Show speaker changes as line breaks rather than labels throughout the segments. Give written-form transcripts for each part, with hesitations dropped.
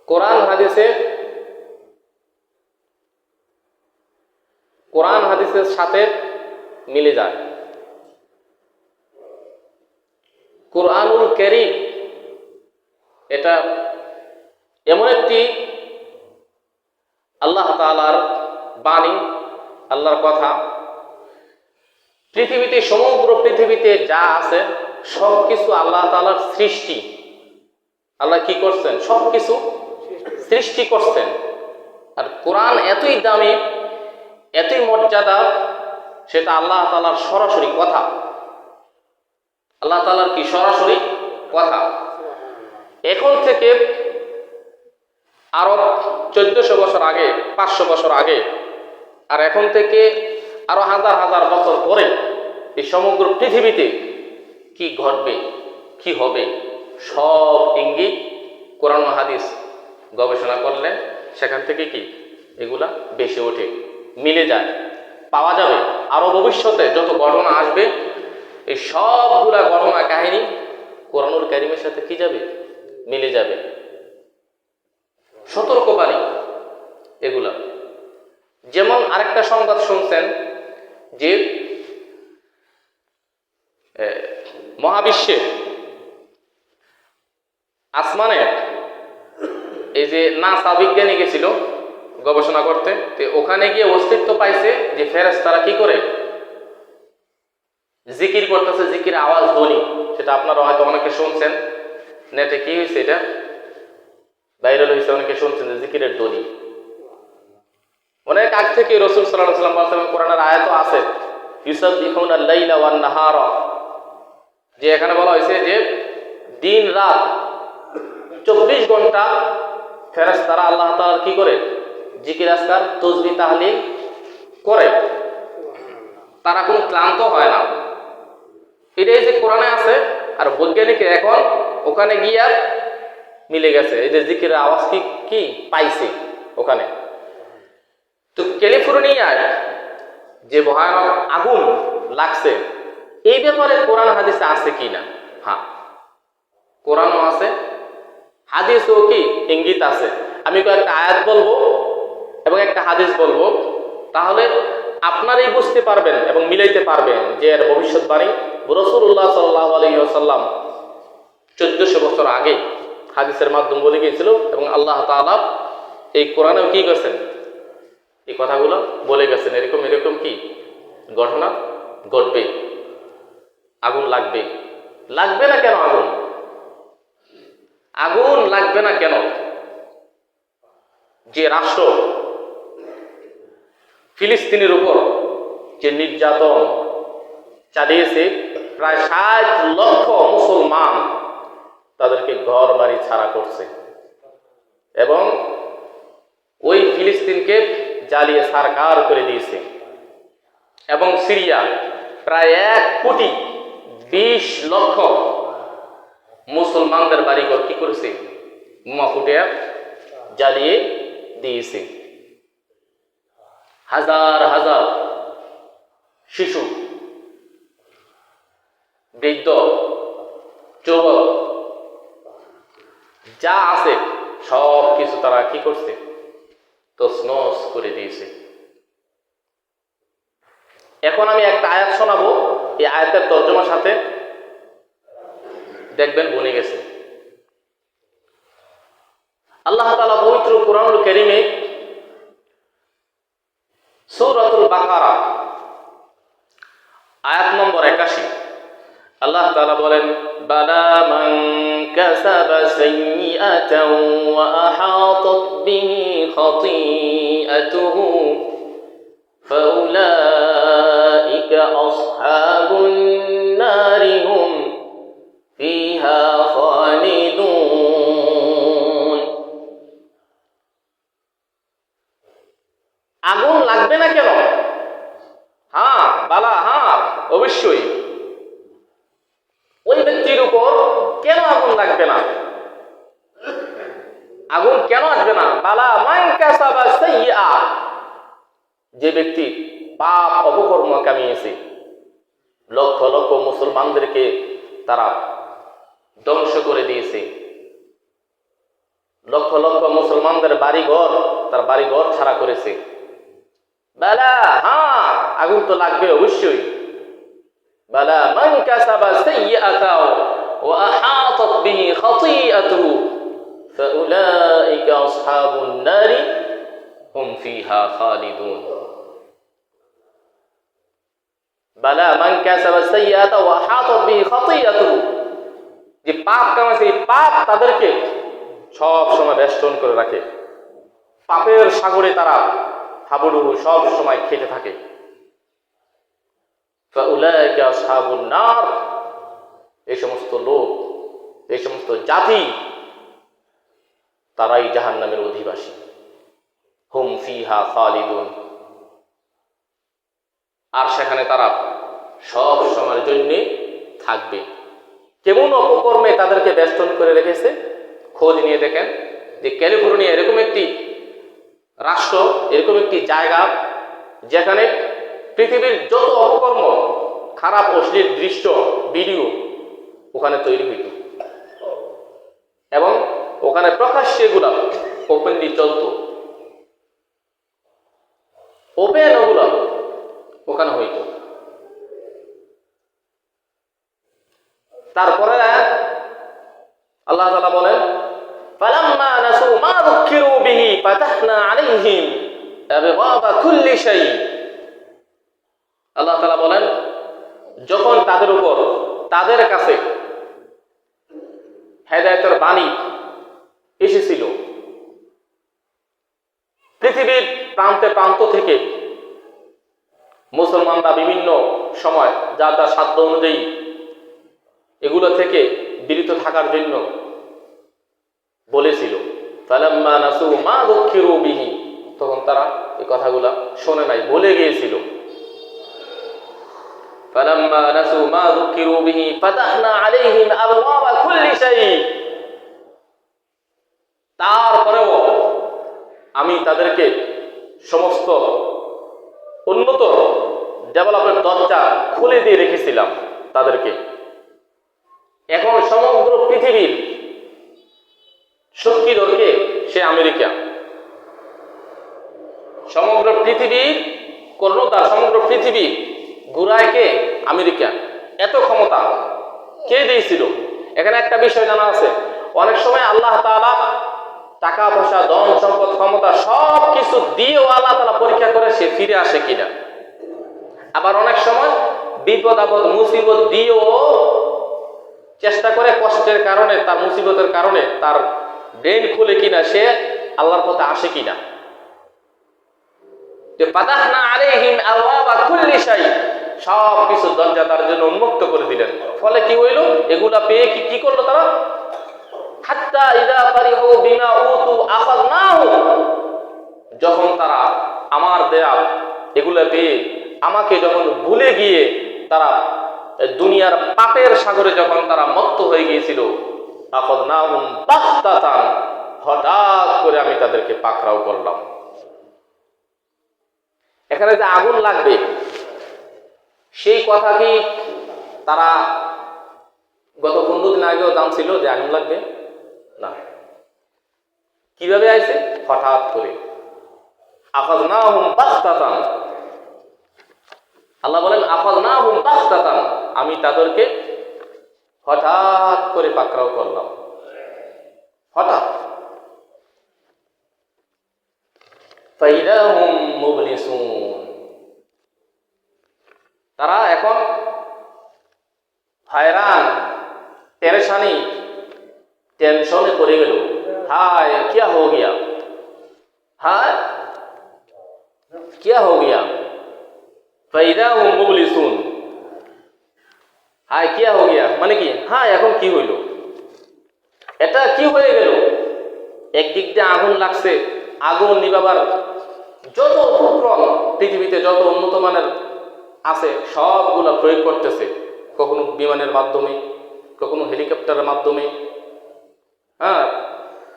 কোরআন হাদিসের সাথে মিলে যায়। কুরআনুল কারীম এটা এমন একটি আল্লাহ তাআলার বাণী, আল্লাহর কথা। পৃথিবীতে, সমগ্র পৃথিবীতে যা আছে সবকিছু আল্লাহ তাআলার সৃষ্টি। আল্লাহ কি করছেন? সবকিছু সৃষ্টি করছেন। আর কোরআন এতই দামি, এতই মর্যাদা, সেটা আল্লাহ তাআলার সরাসরি কথা। আল্লাহ তাআলার কি সরাসরি কথা। এখন থেকে আরো 1400 বছর আগে, 500 বছর আগে, আর এখন থেকে আরো হাজার হাজার বছর পরে এই সমগ্র পৃথিবীতে কি ঘটবে, কি হবে, সব ইঙ্গিত কোরআন ও হাদিস গবেষণা করলে সেখান থেকে কি এগুলা বেশি ওঠে, মিলে যায়, পাওয়া যাবে। আরো ভবিষ্যতে যত ঘটনা আসবে এই সবগুলা ঘটনা কাহিনী কোরআনুল কারীমের সাথে কি যাবে? মিলে যাবে। সতর্কবাণী এগুলা। যেমন আরেকটা সংবাদ শুনছেন যে মহাবিশ্বে আসমানে এই যে নাসা বিজ্ঞানী গেছিল গবেষণা করতে, তো ওখানে গিয়ে অস্তিত্ব পাইছে যে ফেরেশতারা কি করে জিকির করতেছে, জিকির আওয়াজ, ধ্বনি। সেটা আপনারা হয়তো অনেকে শুনছেন, নেটে কি হয়েছে, এটা ভাইরাল হয়েছে, অনেকে শুনছেন যে জিকিরের ধ্বনি। অনেক আগ থেকে রাসূল সাল্লাল্লাহু আলাইহি ওয়াসাল্লাম বলেছেন, কোরআনের আয়াতও আছে, ইউসাব্বিহুনা আল-লাইলা ওয়ান-নাহারা, যে এখানে বলা হয়েছে যে দিন রাত 24 ঘন্টা ফেরেশতারা আল্লাহ তাআলার কি করে? জিকির আজকার, তাসবিহ, তাহলিল করে। তারা কোনো ক্লান্ত হয় না। এটাই যে কোরআনে আছে। আর বৈজ্ঞানিক এখন ওখানে গিয়ে মিলে গেছে, এই যে জিকিরের আওয়াজ কি পাইছে ওখানে। তো ক্যালিফোর্নিয়ায় যে ভয়ানক আগুন লাগছে, এই ব্যাপারে কোরআন হাদিসে আছে কি না? হ্যাঁ, কোরআনও আছে, হাদিসও কি ইঙ্গিত আছে। আমি কয়েকটা আয়াত বলবো এবং একটা হাদিস বলবো, তাহলে আপনারাই বুঝতে পারবেন এবং মিলাইতে পারবেন যে এর ভবিষ্যৎবাণী রাসূলুল্লাহ সাল্লাল্লাহু আলাইহি ওয়াসাল্লাম 1400 বছর আগে হাদিসের মাধ্যমে বলে গিয়েছিল, এবং আল্লাহ তাআলা এই কোরআনেও কি করেছেন? এই কথাগুলো বলে গেছেন। এরকম এরকম কি ঘটনা ঘটবে, আগুন লাগবে। লাগবে না কেন আগুন? আগুন লাগবে না কেন? যে রাষ্ট্র ফিলিস্তিনের উপর যে নির্যাতন চালিয়েছে, প্রায় 60 লক্ষ মুসলমান তাদেরকে ঘর বাড়ি ছাড়া করছে, এবং ওই ফিলিস্তিনকে জ্বালিয়ে ছারখার করে দিয়েছে। এবং সিরিয়া প্রায় 1,20,00,000 মুসলমানদের বাড়িঘর কি করেছে? বোমা ফুটে জ্বালিয়ে দিয়েছে। হাজার হাজার শিশু, বৃদ্ধ, যুবক যা আছে সব কিছু তারা কি করছে? তছনছ করে দিয়েছে। এখন আমি একটা আয়াত শোনাবো, এই আয়াতের তর্জমার সাথে দেখবেন বনে গেছে। আল্লাহ তাআলা পবিত্র কোরআনুল কারীমে সূরাতুল বাকারা আয়াত নম্বর 81 আল্লাহ তাআলা বলেন, বালা মান কাসাবা সাইয়্যাতান ওয়া আহাতাত বিহি খাতিআতুহু ফাউলাইকা আসহাবুন নারি হুম ফিহা খালিদুন। আগুন লাগবে না কেন? হ্যাঁ, বালা, হ্যাঁ, অবশ্যই। ওই ব্যক্তির উপর কেন আগুন লাগবে না? আগুন কেন আসবে না? বালা মান কাসাবা সাইয়্যা, যে ব্যক্তি পাপ অপকর্ম কামিয়েছে, লক্ষ লক্ষ মুসলমানদেরকে তারা ধ্বংস করে দিয়েছে, লক্ষ লক্ষ মুসলমানদের বাড়িঘর, তার বাড়িঘর ছাড়া করেছে। বালা, হ্যাঁ আগুন তো লাগবে অবশ্যই। বালা মান কাসাবা সাইয়্যাতাও ওয়া আহাতাত বিহি খাতিআতুহু ফাউলাইকা আসহাবুন নারি হুম ফিহা খালিদুন। বালা মান কাসাবা সাইয়্যাতা ওয়া আহাতাত বিহি খাতিআতুহু, যে পাপ কামাইছে এই পাপ তাদেরকে সব সময় বেষ্টন করে রাখে, পাপের সাগরে তারা হাবুডুবু সব সময় খেতে থাকে। ফাউলাইকা আসহাবুন নার, এই সমস্ত লোক, এই সমস্ত জাতি, তারাই জাহান্নামের অধিবাসী। হুম ফিহা খালিদুন, আর সেখানে তারা সব সময়ের জন্য থাকবে। কেমন অপকর্মে তাদেরকে বেষ্টন করে রেখেছে খোঁজ নিয়ে দেখেন যে ক্যালিফোর্নিয়া এরকম একটি রাষ্ট্র, এরকম একটি জায়গা যেখানে পৃথিবীর যত অপকর্ম, খারাপ অশ্লীল দৃশ্য, ভিডিও ওখানে তৈরি হইত এবং ওখানে প্রকাশ্যে এগুলা ওপেনলি চলত, ওপেন ওগুলা ওখানে হইত। তারপরে আল্লাহ তাআলা বলেন ফালাম্মা নাসু মা যুকিরু বিহি ফাতাহনা আলাইহিম আবওয়াবা কুল্লি শাই। আল্লাহ তাআলা বলেন যখন তাদের উপর, তাদের কাছে হেদায়েতের বাণী এসেছিল, পৃথিবীর প্রান্তে প্রান্ত থেকে মুসলমানরা বিভিন্ন সময় যার যার সাধ্য অনুযায়ী এগুলো থেকে বিরত থাকার জন্য বলেছিল। ফালাম্মা নাসু মা যুকিরু বিহি, তখন তারা এই কথাগুলা শোনে নাই, ভুলে গিয়েছিল। ফালাম্মা নাসু মা যুকিরু বিহি ফাতাহনা আলাইহিম আবওয়াবা কুল্লি শাই। তারপরেও আমি তাদেরকে সমস্ত উন্নত ডেভেলপের দরজা খুলে দিয়ে রেখেছিলাম তাদেরকে। এখন সমগ্র পৃথিবীর শক্তিধরকে সে আমেরিকা, সমগ্র পৃথিবীর কর্ণধার, সমগ্র পৃথিবী ঘুরায় কে? আমেরিকা। এত ক্ষমতা কে দিয়েছিল? এখানে একটা বিষয় জানা আছে, অনেক সময় আল্লাহ তাআলা টাকা পয়সা, ধন সম্পদ, ক্ষমতা সব কিছু দিয়েও আল্লাহ তাআলা পরীক্ষা করে সে ফিরে আসে কিনা। আবার অনেক সময় বিপদ আপদ মুসিবত দিয়েও চেষ্টা করে, কষ্টের কারণে, তার মুসিবতের কারণে তার ব্রেন খুলে কিনা, সে আল্লাহর পথে আসে কিনা। যে ফাতাহনা আলাইহিম আবওয়াবা কুল্লি শাই, সব কিছু দরজা তার জন্য উন্মুক্ত করে দিলেন। ফলে কি হইল? এগুলা পেয়ে কি করলো তারা? হাত্তা ইযা ফারিহু বিমা উতু আখাযনাহুম, যখন তারা আমার দেয়া এগুলা পেয়ে আমাকে যখন ভুলে গিয়ে তারা দুনিয়ার পাপের সাগরে যখন তারা মত্ত হয়ে গিয়েছিল, আখাযনাহুম বাগতাতান, হঠাৎ করে আমি তাদেরকে পাকড়াও করলাম। এখানে যে আগুন লাগবে সেই কথা কি তারা গত 15 দিন আগেও জানছিল যে আগুন লাগবে? না। কিভাবে আইছে? হঠাৎ করে। আখাযনাহুম বাগতাতান, আল্লাহ বলেন আখাযনাহুম বাগতাতান, আমি তাদেরকে হঠাৎ করে পাকড়াও করলাম। হঠাৎ। ফাইদা হুম মুবলিসুন, তারা এখন হয়রান, পেরেশানি, টেনশনে পড়ে গেল। হায় क्या हो गया, हाय क्या हो गया, ফাইদা হুম মুবলিসুন, হায় क्या हो गया মানে কি? হ্যাঁ এখন কি হইল, এটা কি হয়ে গেল? একদিক দিয়ে আগুন লাগছে, আগুন নিভাবার যত উপক্রম পৃথিবীতে যত উন্নত মানের আছে সবগুলা প্রয়োগ করতেছে, কখনো বিমানের মাধ্যমে, কখনো হেলিকপ্টারের মাধ্যমে, হ্যাঁ,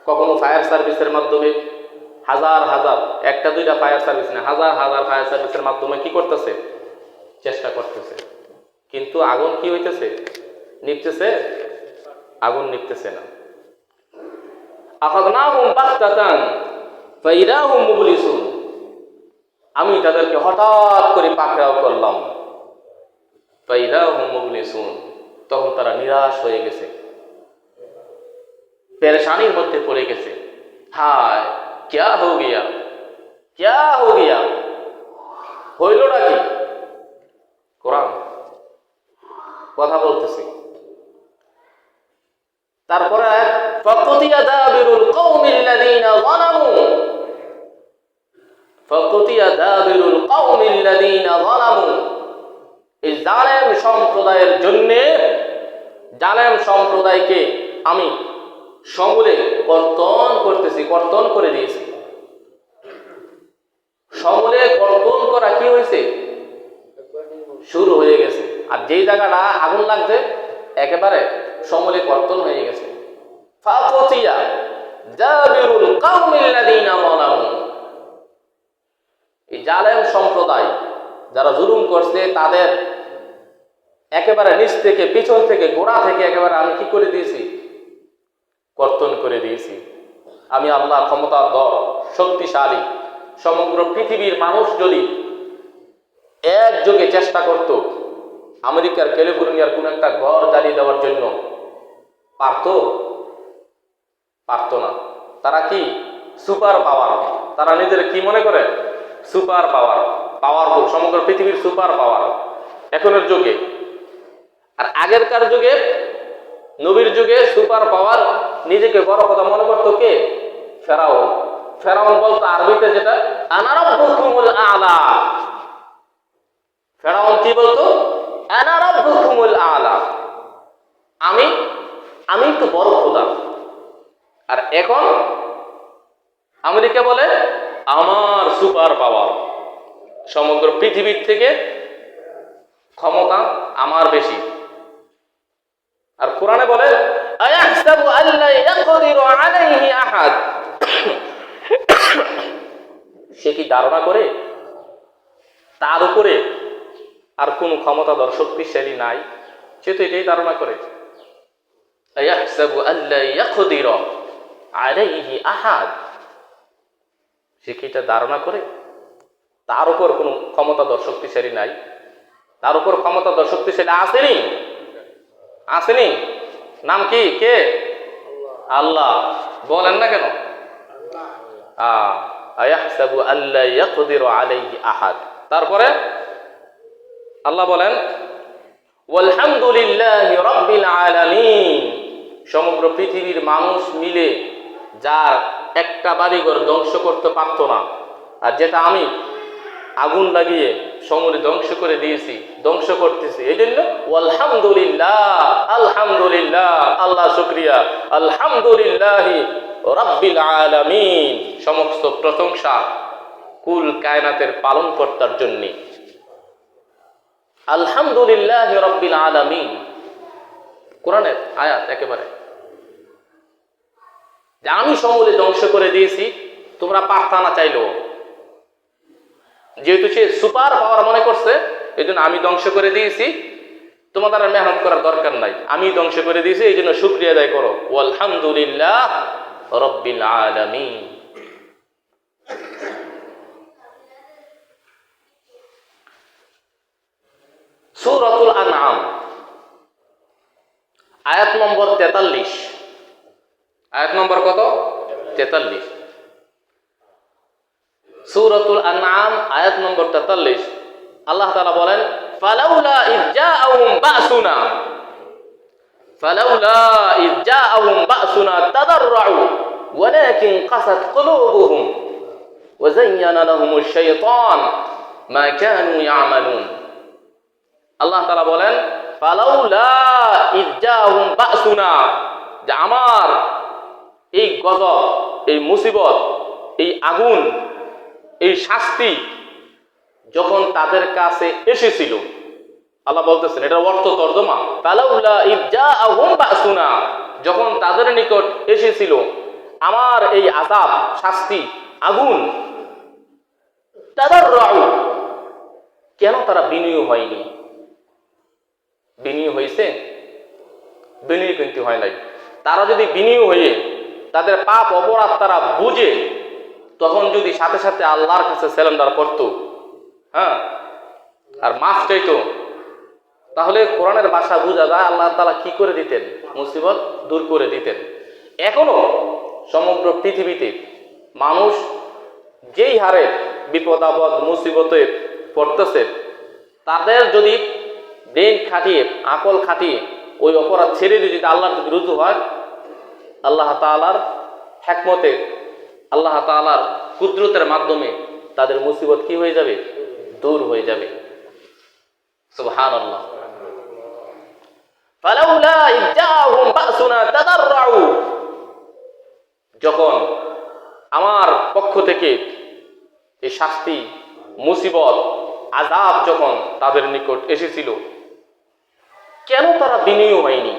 কখনো ফায়ার সার্ভিসের মাধ্যমে। হাজার হাজার, একটা দুইটা ফায়ার সার্ভিস না, হাজার হাজার ফায়ার সার্ভিসের মাধ্যমে কি করতেছে? চেষ্টা করতেছে। কিন্তু আগুন কি হইতেছে? নিভতেছে? আগুন নিভতেছে না। আখাযনাহুম বাগতাতান, ফাইদাহুম মুবলিসুন, আমি তাদেরকে হঠাৎ করে পাকড়াও করলাম। ফাইদাহুম মুবলিসুন, তখন তারা নিরাশ হয়ে গেছে, পেরেশানির মধ্যে পড়ে গেছে। হায় ক্যা হো গিয়া, ক্যা হো গিয়া, হইলটা কি? কোরআন কথা বলতেছি। তারপরে ফাকুতিয়া দাবিরুল কওমিল্লাযীনা যালামু, ফাকুতিয়া দাবিরুল কওমিল্লাযীনা যালামু, এই জালেম সম্প্রদায়ের জন্য, জালেম সম্প্রদায়কে আমি সমূলে কর্তন করতেছি, কর্তন করে দিয়েছি। সমূলে কর্তন করা কি হয়েছে? শুরু হয়ে গেছে। আর যেই জায়গাটা আগুন লাগছে একেবারে সমূলে কর্তন হয়ে গেছে। ফাকুতিয়া দাবিরুল কওমিল্লাযীনা যালামু, এই জালেম সম্প্রদায় যারা জুলুম করছে তাদের একেবারে নিচ থেকে, পিছন থেকে, গোড়া থেকে একেবারে আমি কি করে দিয়েছি? কর্তন করে দিয়েছি। আমি আল্লাহ ক্ষমতাধর, শক্তিশালী। সমগ্র পৃথিবীর মানুষ যদি একযোগে চেষ্টা করত আমেরিকার ক্যালিফোর্নিয়ার কোন একটা ঘর জ্বালিয়ে দেওয়ার জন্য, পারতো না। তারা কি সুপার পাওয়ার, তারা নিজের কি মনে করে? সুপার পাওয়ার, পাওয়ারফুল, সমগ্র পৃথিবীর সুপার পাওয়ার এখনের যুগে। আর আগেরকার যুগে, নবীর যুগে সুপার পাওয়ার নিজেকে বড় কথা মনে করতো কে? ফেরাউন। ফেরাউন বলতো আরবিতে যেটা, আনা রাব্বুকুমুল আ'লা। ফেরাউন কি বলতো? আনা রাব্বুকুমুল আ'লা, আমি তো বড় খোদা। আর এখন আমেরিকা বলে আমার সুপার পাওয়ার, সমগ্র পৃথিবীর থেকে ক্ষমতা আমার বেশি। আর কোরআনে বলে আয়াহসাবু আল্লা ইয়াকদিরু আলাইহি আহাদ, সে কি ধারণা করে তার উপরে আর কোন ক্ষমতাধর শক্তিশালী নাই? সে তো এটাই ধারণা করে। আয়াহসাবু আল্লা ইয়াকদিরু আলাইহি আহাদ, সে কি এটা ধারণা করে তার উপর কোনো ক্ষমতাধর শক্তিশালী নাই? তার উপর ক্ষমতাধর শক্তিশালী আসেনি, আসেনি। নাম কি? কে? আল্লাহ। বলেন না কেন? আয়াহসাবু আল্লা ইয়াকদিরু আলাইহি আহাদ। তারপরে আল্লাহ বলেন ওয়ালহামদুলিল্লাহি রাব্বিল আলামিন, সমগ্র পৃথিবীর মানুষ মিলে যার একটা বাড়িঘর ধ্বংস করতে পারতো না, আর যেটা আমি আগুন লাগিয়ে সমূলে ধ্বংস করে দিয়েছি, ধ্বংস করতেছি, এই জন্য আলহামদুলিল্লাহ, আলহামদুলিল্লাহ, আল্লাহ শুকরিয়া, আলহামদুলিল্লাহি রাব্বিল আলামিন, সমস্ত প্রশংসা কুল কায়নাতের পালন কর্তার জন্য। আলহামদুলিল্লাহি রাব্বিল আলামিন কোরআনের আয়াত একেবারে, যে আমি সমূলে ধ্বংস করে দিয়েছি, তোমরা পারতা না চাইলেও। যেহেতু সে সুপার পাওয়ার মনে করছে, এই জন্য আমি ধ্বংস করে দিয়েছি, তোমাদের আর মেহনত করার দরকার নাই, আমি ধ্বংস করে দিয়েছি, এই জন্য শুকরিয়া আদায় করো। আলহামদুলিল্লাহ রাব্বিল আলামিন। সূরাতুল আনআম আয়াত নম্বর 43। আয়াত নম্বর কত? 43। সূরাতুল আনআম আয়াত নম্বর 43। আল্লাহ তাআলা বলেন ফালাউলা ইয জাআহুম বাসুনা, ফালাউলা ইয জাআহুম বাসুনা তাদাররু ওয়ালাকিন কাসাত কুলুবুহুম ওয়া যায়্যানা লাহুমুশ শাইতান মা কানু ইয়ামালুন। আল্লাহ তাআলা বলেন ফালাউলা ইয জাআহুম বাসুনা, যে আমার এই গজব, এই মুসিবত, এই আগুন, এই শাস্তি যখন তাদের কাছে এসেছিল, আল্লাহ বলতেছেন, এটার অর্থ তর্জমা, ফালাউলা ইয জাআহুম বাসুনা, যখন তাদের নিকট এসেছিল আমার এই আযাব, শাস্তি, আগুন, তাদাররু, কেন তারা বিনয়ী হয়নি? বিনয়ী হয়েছে? বিনয়ী কিন্তু হয় নাই। তারা যদি বিনয়ী হয়ে তাদের পাপ অপরাধ তারা বুঝে তখন যদি সাথে সাথে আল্লাহর কাছে সারেন্ডার করতো, হ্যাঁ, আর মাফ চাইতো, তাহলে কোরআনের ভাষা বোঝা যায় আল্লাহ তাআলা কি করে দিতেন, মুসিবত দূর করে দিতেন। এখনো সমগ্র পৃথিবীতে মানুষ যেই হারে বিপদ আপদ মুসিবতে পড়তেছে, তাদের যদি ব্রেন খাটিয়ে আকল খাটিয়ে ওই অপরাধ ছেড়ে দিয়ে যদি আল্লাহর যদি রুজু হয়, আল্লাহ তাআলার হিকমতে, আল্লাহ তাআলার কুদরতের মাধ্যমে তাদের মুসিবত কি হয়ে যাবে, দূর হয়ে যাবে। সুবহানাল্লাহ। ফালাউলা ইয জাআহুম বাসুনা তাদাররু, যখন আমার পক্ষ থেকে এই শাস্তি, মুসিবত, আযাব যখন তাদের নিকট এসেছিল, কেন তারা বিনয়ী হয়নি?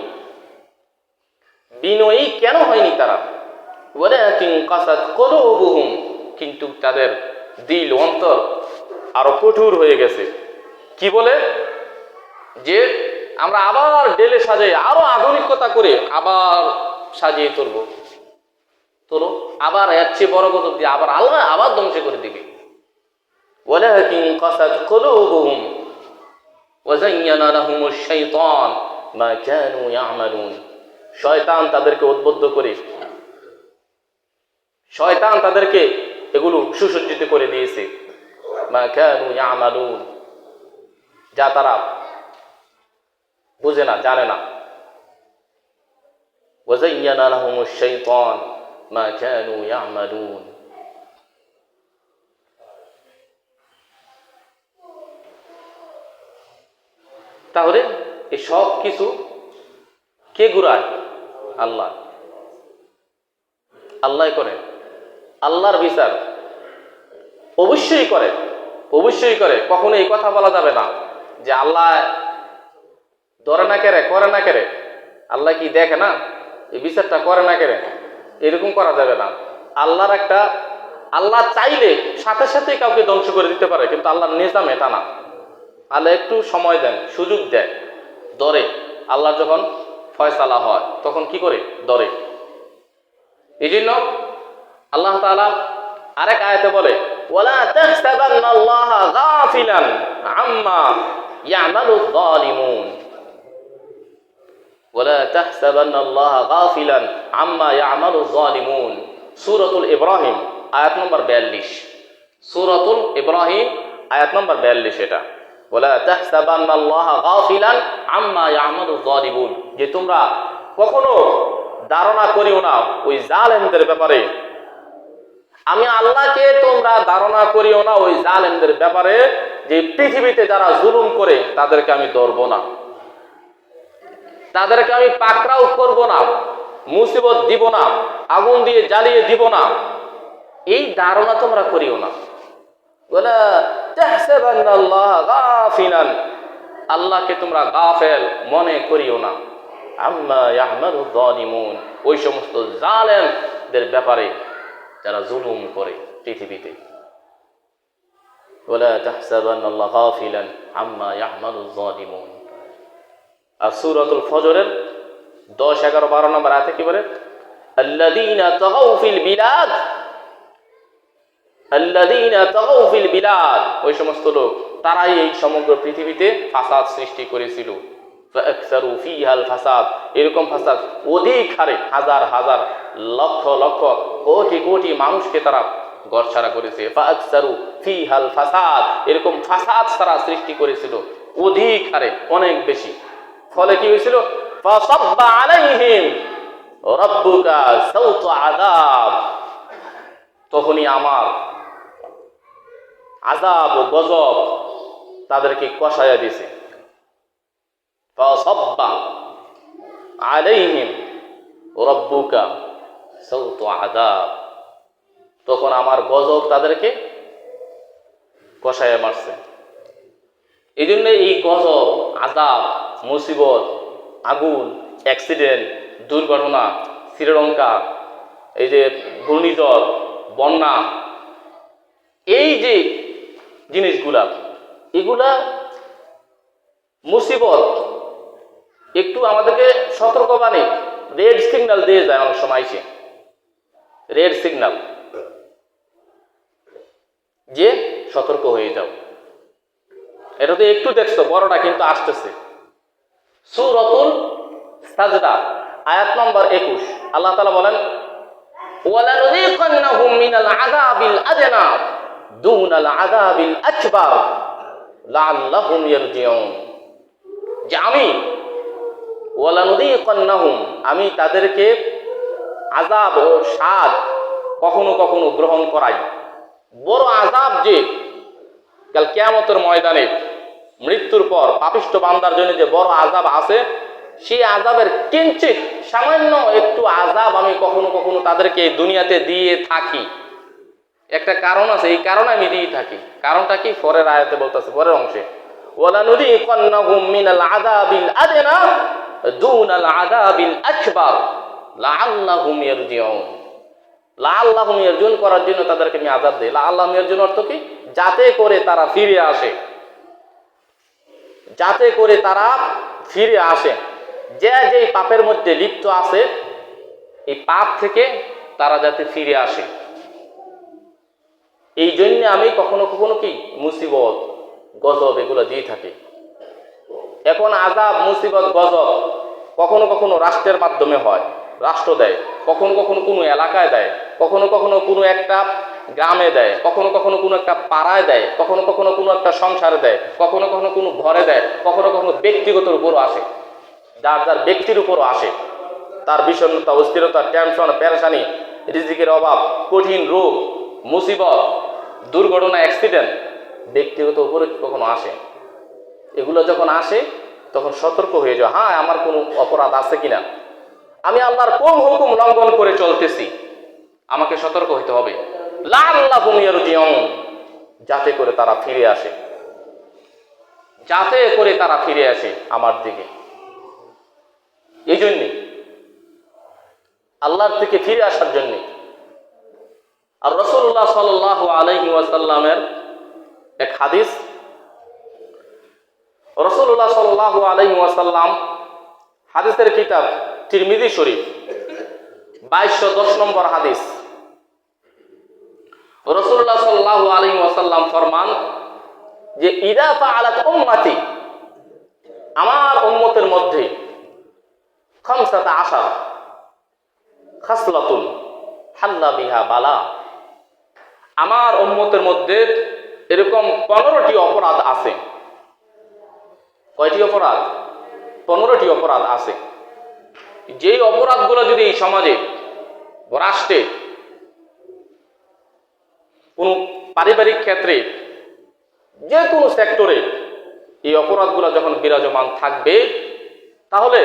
বিনয়ী কেন হয়নি তারা? ওয়ালাকিন কাসাত কুলুবুহুম, কিন্তু তাদের দিল অন্তর আরো কঠোর হয়ে গেছে। কি বলে? যে আমরা আবার ডেলে সাজাই, আরো আধুনিকতা করে আবার সাজিয়ে তোলো, আবার এর চেয়ে বড় গজব দিয়ে আবার আল্লাহ আবার ধ্বংস করে দিবে। ওয়ালাকিন কাসাত কুলুবুহুম ওয়া যায়্যানা লাহুমুশ শাইতান মা কানু ইয়ামালুন, শয়তান তাদেরকে উদ্বুদ্ধ করে, শয়তান তাদেরকে এগুলো সুসজ্জিত করে দিয়েছে। মা কানু ইয়ামালুন, যা তারা বুঝে না, জানে না। ওয়া যায়্যানা লাহুমুশ শাইতান মা কানু ইয়ামালুন। তাহলে এই সব কিছু কে ঘুরায়? আল্লাহ। আল্লাহ করে, আল্লাহর বিচার অবশ্যই করে, অবশ্যই করে। কখনো এই কথা বলা যাবে না যে আল্লাহ ধরে না কেড়ে, করে না কেড়ে, আল্লাহ কি দেখে না, এই বিচারটা করে না কেড়ে, এরকম করা যাবে না। আল্লাহর একটা, আল্লাহ চাইলে সাথে সাথে কাউকে ধ্বংস করে দিতে পারে, কিন্তু আল্লাহর নিজাম এটা না। আল্লাহ একটু সময় দেন, সুযোগ দেয়, ধরে। আল্লাহ যখন ফয়সালা হয় তখন কি করে? ধরে। এই জন্য আল্লাহ তাআলা আরেক আয়াতে বলে, ওয়ালা তাহসাবান্নাল্লাহা গাফিলান আম্মা ইয়ামালুয যালিমুন, ওয়ালা তাহসাবান্নাল্লাহা গাফিলান আম্মা ইয়ামালুয যালিমুন। সূরাতুল ইব্রাহিম আয়াত নম্বর 42। সূরাতুল ইব্রাহিম আয়াত নম্বর 42 এটা। ওয়ালা তাহসাবান্নাল্লাহা গাফিলান আম্মা ইয়ামালুয যালিমুন, যে তোমরা কখনো ধারণা করিও না ওই জালেমদের ব্যাপারে। আমি আল্লাহকে তোমরা ধারণা করিও না ওই জালেমদের ব্যাপারে, যে পৃথিবীতে যারা জুলুম করে তাদেরকে আমি ধরব না, তাদেরকে আমি পাকড়াও করব না, মুসিবত দিব না, আগুন দিয়ে জ্বালিয়ে দিব না, এই ধারণা তোমরা করিও না। ওয়ালা তাহসাবান্নাল্লাহা গাফিলান, আল্লাহকে তোমরা গাফেল মনে করিও না। আম্মা ইয়ামালুয যালিমুন, ওই সমস্ত জালেমদের ব্যাপারে যারা জুলুম করে পৃথিবীতে। ওয়ালা তাহসাবান্নাল্লাহা গাফিলান আম্মা ইয়ামালুয যালিমুন। আর সূরাতুল ফজরের 10, 11, 12 নম্বর আয়াতে কি বলে? আল্লাযীনা তাগাউ ফিল বিলাদ, আল্লাযীনা তাগাউ ফিল বিলাদ, ওই সমস্ত লোক তারাই এই সমগ্র পৃথিবীতে ফাসাদ সৃষ্টি করেছিল। ফাআকসারু ফিহাল ফাসাদ, এরকম ফাসাদ অধিক হারে হাজার হাজার লক্ষ লক্ষ কোটি কোটি মানুষকে তারা ঘরছাড়া করেছে। ফাআকসারু ফিহাল ফাসাদ, এরকম ফাসাদ তারা সৃষ্টি করেছিল অধিক হারে, অনেক বেশি। ফলে কি হয়েছিল? ফাসাব্বা আলাইহিম রাব্বুকা সাওতা আযাব, তখনই আমার আযাব ও গজব তাদেরকে কষায়া দিয়েছে। ফাসাব্বা আলাইহিম রাব্বুকা সাওতা আযাব, তখন আমার গজব তাদেরকে কষায়া মারছে। এই জন্য এই গজব, আযাব, মুসিবত, আগুন, অ্যাক্সিডেন্ট, দুর্ঘটনা, শ্রীলঙ্কা, এই যে ঘূর্ণিঝড়, বন্যা, এই যে জিনিসগুলা, এগুলা মুসিবত একটু আমাদেরকে সতর্কবাণী, রেড সিগন্যাল দিয়ে যায় অনেক সময়। এসে রেড সিগন্যাল, যে সতর্ক হয়ে যাও। এটা তো একটু দেখছো, বড়টা কিন্তু আসতেছে। সূরাতুল সাজদা আয়াত নম্বর 21 আল্লাহ তাআলা বলেন, ওয়ালানুযীকান্নাহুম মিনাল আযাবিল আদনা দুনাল আযাবিল আকবার লাআল্লাহুম ইয়ারজিউন। যে আমি তাদেরকে আযাব ও শাদ কখনো কখনো গ্রহণ করাই। বড় আযাব যে কাল কিয়ামতের ময়দানে মৃত্যুর পর পাপিষ্ঠ বান্দার জন্য যে বড় আযাব আছে, সেই আযাবের কিঞ্চিত সামান্য একটু আযাব আমি কখনো কখনো তাদেরকে এই দুনিয়াতে দিয়ে থাকি। একটা কারণ আছে, এই কারণে আমি দিয়ে থাকি। কারণটা কি? পরের আয়াতে বলতেছে, পরের অংশে, ওয়ালানুযীকান্নাহুম মিনাল আযাবিল আদনা দুনাল আযাবিল আকবার লাআল্লাহুম ইয়ারজিউন। লাআল্লাহুম ইয়ারজিউন করার জন্য তাদেরকে আমি আযাব দেই। লাআল্লাহুম ইয়ারজিউন অর্থ কি? যাতে করে তারা ফিরে আসে, যাতে করে তারা ফিরে আসে। যে যেই পাপের মধ্যে লিপ্ত আছে, এই পাপ থেকে তারা যাতে ফিরে আসে, এই জন্য আমি কখনো কখনো কি মুসিবত গজব এগুলো দিয়ে থাকি। এখন আযাব মুসিবত গজব কখনো কখনো রাষ্ট্রের মাধ্যমে হয়, রাষ্ট্র দেয়, কখনো কখনো কোনো এলাকায় দেয়, কখনো কখনো কোনো একটা গ্রামে দেয়, কখনো কখনো কোনো একটা পাড়ায় দেয়, কখনো কখনো কোনো একটা সংসারে দেয়, কখনো কখনো কোনো ঘরে দেয়, কখনো কখনো ব্যক্তিগতের উপরও আসে, যার যার ব্যক্তির উপরও আসে। তার বিষণ্ণতা, অস্থিরতা, টেনশন, পেরেশানি, রিজিকের অভাব, কঠিন রোগ, মুসিবত, দুর্ঘটনা, অ্যাক্সিডেন্ট ব্যক্তিগত উপরে কখনো আসে। এগুলো যখন আসে তখন সতর্ক হয়ে যাও, হ্যাঁ আমার কোনো অপরাধ আছে কিনা, আমি আল্লাহর কোন হুকুম লঙ্ঘন করে চলতেছি, আমাকে সতর্ক হতে হবে। লাআল্লাহুম ইয়ারজিউন, যাতে করে তারা ফিরে আসে, যাতে করে তারা ফিরে আসে আমার দিকে। এই জন্যে আল্লাহর দিকে ফিরে আসার জন্যে। আর রাসূলুল্লাহ সাল্লাল্লাহু আলাইহি ওয়াসাল্লামের এক হাদিস, রাসূলুল্লাহ সাল্লাল্লাহু আলাইহি ওয়াসাল্লাম হাদিসের কিতাব তিরমিজি শরীফ 2210 নম্বর হাদিস, রাসূলুল্লাহ সাল্লাল্লাহু আলাইহি ওয়াসাল্লাম ফরমান যে ইদা ফাআলাত উম্মতি, আমার উম্মতের মধ্যে খামসাতা আশার খাসলাতুন হাল্লা বিহা বালা, আমার উম্মতের মধ্যে এরকম 15টি অপরাধ আছে। কয়টি অপরাধ? 15টি অপরাধ আছে। যেই অপরাধগুলো যদি এই সমাজে, রাষ্ট্রে, কোন পারিবারিক ক্ষেত্রে, যে কোনো সেক্টরে এই অপরাধগুলো যখন বিরাজমান থাকবে, তাহলে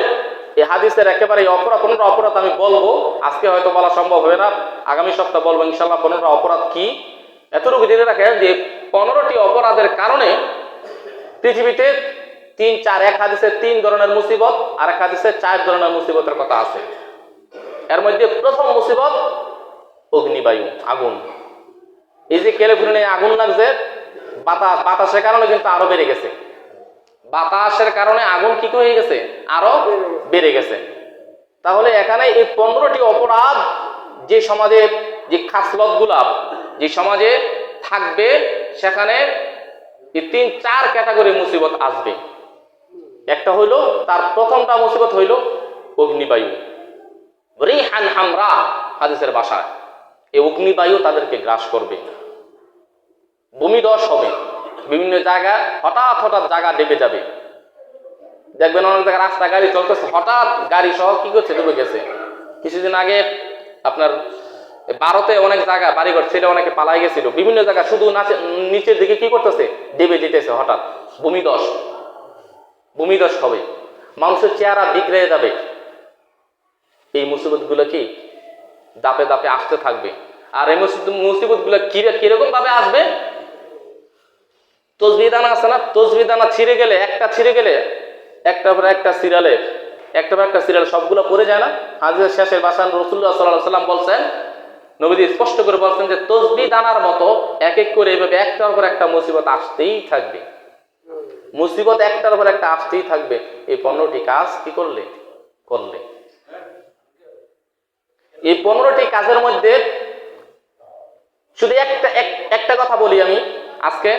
এই হাদিসের একেবারে এই অপরাধ 15টা অপরাধ আমি বলবো, আজকে হয়তো বলা সম্ভব হবে না, আগামী সপ্তাহ বলবো ইনশাল্লাহ 15টা অপরাধ কি। এতটুকু জেনে রাখেন যে 15টি অপরাধের কারণে পৃথিবীতে 3-4, এক হাদিসে 3 ধরনের মুসিবত, আর এক হাদিসে 4 ধরনের মুসিবতের কথা আছে। এর মধ্যে প্রথম মুসিবত অগ্নিবায়ু, আগুন। এই যে ক্যালিফোর্নিয়ায় আগুন লাগছে, বাতাসের কারণে কিন্তু আরো বেড়ে গেছে। বাতাসের কারণে আগুন কি হয়ে গেছে? আরো বেড়ে গেছে। তাহলে এখানে এই 15টি অপরাধ যে সমাজে, যে খাসলত গুলা যে সমাজে থাকবে, সেখানে এই 3-4 ক্যাটাগরি মুসিবত আসবে। একটা হইল, তার প্রথমটা মুসিবত হইল অগ্নিবায়ু, রিহান হামরা হাদিসের ভাষায়। এই অগ্নিবায়ু তাদেরকে গ্রাস করবে, ভূমিধস হবে, বিভিন্ন জায়গায় হঠাৎ হঠাৎ জায়গা ডেবে যাবে। দেখবেন অনেক জায়গায় রাস্তা গাড়ি চলতেছে, হঠাৎ গাড়ি সহ কি করছে, ডুবে গেছে। কিছুদিন আগে আপনার ভারতে অনেক জায়গা বাড়িঘর ছেড়ে অনেকে পালাই গেছিল, বিভিন্ন জায়গায় শুধু নিচের দিকে কি করতেছে, ডেবে যেতেছে। হঠাৎ ভূমিধস হবে, মানুষের চেহারা বিগড়ে যাবে। এই মুসিবত গুলো কি দাপে দাপে আসতে থাকবে। আর এই মুসিবত গুলো কিরকম ভাবে আসবে? তসবিহ দানা আছে না, তসবিহ দানা ছিঁড়ে গেলে, একটা ছিঁড়ে গেলে একটা পর একটা সিরিয়ালে, একটা পর একটা সিরিয়াল সবগুলো পড়ে যায় না। হাদিসের শেষের ভাষণ রাসূলুল্লাহ সাল্লাল্লাহু আলাইহি ওয়াসাল্লাম বলছেন, নবীজি স্পষ্ট করে বলছেন যে তসবিহ দানার মতো এক এক করে এইভাবে একটার পর একটা মুসিবত আসতেই থাকবে। মুসিবত একটার পর একটা আসতেই থাকবে। এই 15টি কাজ কি করলে? এই 15টি কাজের মধ্যে শুধু একটা একটা কথা বলি আমি আজকে,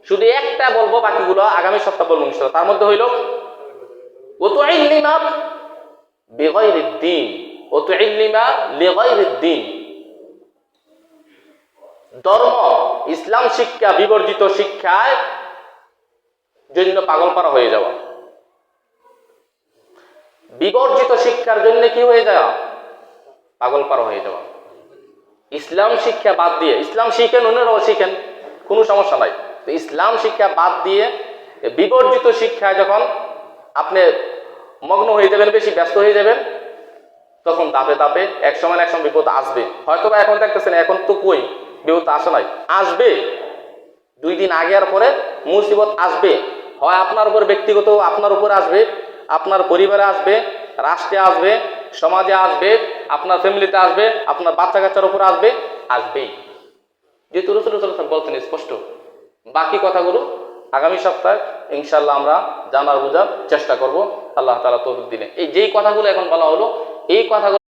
শুধু একটা বলবো, বাকিগুলো আগামী সপ্তাহ বলবো ইনশাআল্লাহ। তার মধ্যে হইল ওয়াতুইল্লিমা বিগাইরিদ দ্বীন, ওয়াতুইল্লিমা লিগাইরিদ দ্বীন, ধর্ম ইসলাম শিক্ষা বিবর্জিত শিক্ষায় জন্য পাগল পারা হয়ে যাওয়া, বিবর্জিত শিক্ষার জন্য কি হয়ে যাওয়া, পাগল পারা হয়ে যাওয়া। ইসলাম শিক্ষা বাদ দিয়ে, ইসলাম শিখেন অন্যরাও শিখেন, কোনো সমস্যা নাই, তো ইসলাম শিক্ষা বাদ দিয়ে বিবর্জিত শিক্ষায় যখন আপনি মগ্ন হয়ে যাবেন, বেশি ব্যস্ত হয়ে যাবেন, তখন ধাপে ধাপে এক সময় বিপদ আসবে। হয়তো বা এখন দেখতেছেন, এখন তো কই বিপদ আসে নাই, আসবে, 2 দিন আগে আর পরে মুসিবত আসবে। হয় আপনার উপর ব্যক্তিগত, আপনার উপর আসবে, আপনার পরিবারে আসবে, রাষ্ট্রে আসবে, সমাজে আসবে, আপনার ফ্যামিলিতে আসবে, আপনার বাচ্চা কাচ্চার উপর আসবে, আসবেই, যেহেতু রাসূল সাল্লাল্লাহু আলাইহি ওয়াসাল্লাম বলতেন স্পষ্ট। বাকি কথাগুলো আগামী সপ্তাহে ইনশাআল্লাহ আমরা জানার বোঝার চেষ্টা করব, আল্লাহ তাআলা তৌফিক দিলে। এই যেই কথাগুলো এখন বলা হলো, এই কথাগুলো